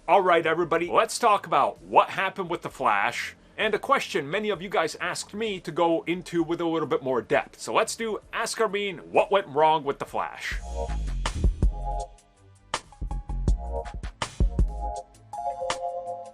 Alright everybody, let's talk about what happened with The Flash, and a question many of you guys asked me to go into with a little bit more depth. So let's do Ask Armin, what went wrong with The Flash?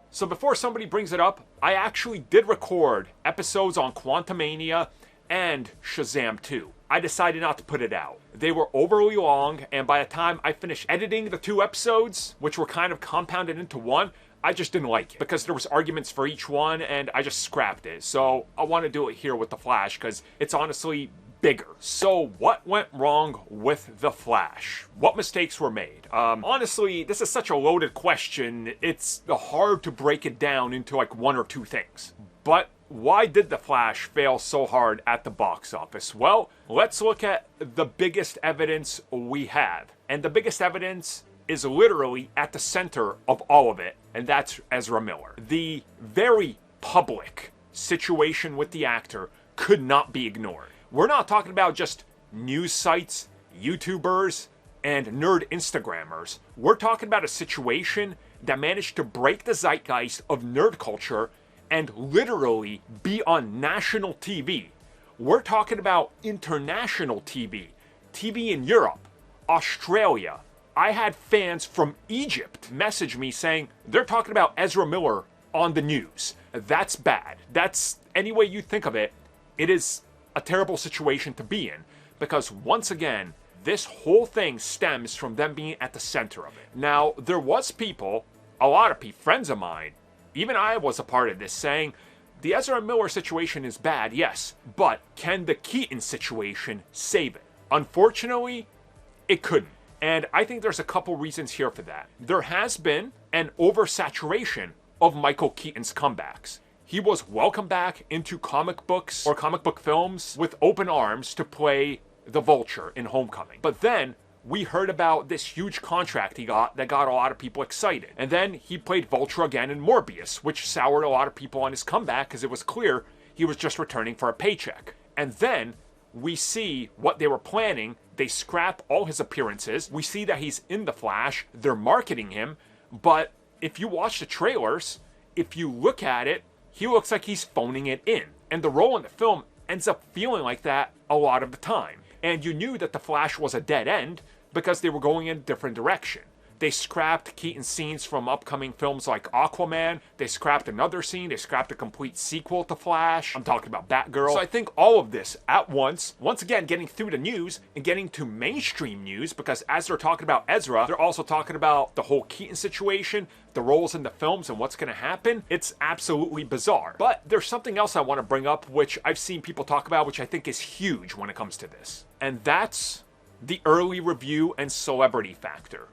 So before somebody brings it up, I actually did record episodes on Quantumania and Shazam 2. I decided not to put it out. They were overly long, and by the time I finished editing the 2 episodes, which were kind of compounded into one, I just didn't like it because there was arguments for each one and I just scrapped it. So I want to do it here with The Flash because it's honestly bigger. So what went wrong with The Flash? What mistakes were made? Honestly, this is such a loaded question. It's hard to break it down into like 1 or 2 things. But why did The Flash fail so hard at the box office? Well, let's look at the biggest evidence we have. And the biggest evidence is literally at the center of all of it, and that's Ezra Miller. The very public situation with the actor could not be ignored. We're not talking about just news sites, YouTubers, and nerd Instagrammers. We're talking about a situation that managed to break the zeitgeist of nerd culture and literally be on national TV. We're talking about international TV. TV in Europe, Australia. I had fans from Egypt message me saying they're talking about Ezra Miller on the news. That's bad. That's, any way you think of it, it is a terrible situation to be in. Because once again, this whole thing stems from them being at the center of it. Now, there was people, a lot of people, friends of mine, even I was a part of this, saying the Ezra Miller situation is bad, yes, but can the Keaton situation save it? Unfortunately, it couldn't. And I think there's a couple reasons here for that. There has been an oversaturation of Michael Keaton's comebacks. He was welcomed back into comic books or comic book films with open arms to play the Vulture in Homecoming. But then we heard about this huge contract he got that got a lot of people excited. And then he played Vulture again in Morbius, which soured a lot of people on his comeback because it was clear he was just returning for a paycheck. And then we see what they were planning. They scrap all his appearances. We see that he's in The Flash. They're marketing him. But if you watch the trailers, if you look at it, he looks like he's phoning it in. And the role in the film ends up feeling like that a lot of the time. And you knew that The Flash was a dead end because they were going in a different direction. They scrapped Keaton's scenes from upcoming films like Aquaman. They scrapped another scene. They scrapped a complete sequel to Flash. I'm talking about Batgirl. So I think all of this at once again, getting through the news and getting to mainstream news, because as they're talking about Ezra, they're also talking about the whole Keaton situation, the roles in the films, and what's going to happen. It's absolutely bizarre. But there's something else I want to bring up, which I've seen people talk about, which I think is huge when it comes to this. And that's the early review and celebrity factor.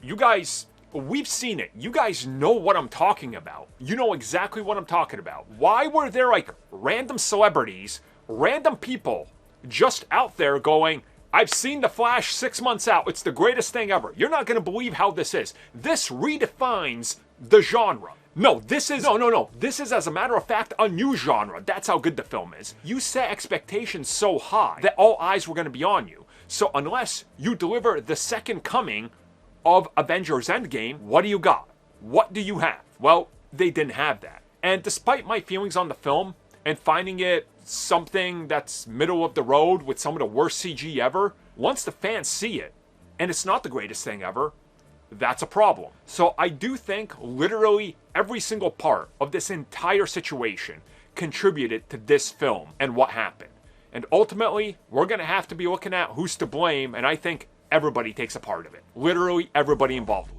You guys, we've seen it. You guys know what I'm talking about. You know exactly what I'm talking about. Why were there like random celebrities, random people just out there going, I've seen The Flash 6 months out. It's the greatest thing ever. You're not going to believe how this is. This redefines the genre. No, this is, no. This is, as a matter of fact, a new genre. That's how good the film is. You set expectations so high that all eyes were going to be on you. So unless you deliver the second coming of Avengers Endgame, what do you got? What do you have? Well, they didn't have that. And despite my feelings on the film and finding it something that's middle of the road with some of the worst CG ever, once the fans see it, and it's not the greatest thing ever, that's a problem. So I do think literally every single part of this entire situation contributed to this film and what happened. And ultimately, we're going to have to be looking at who's to blame, and I think everybody takes a part of it. Literally everybody involved with it.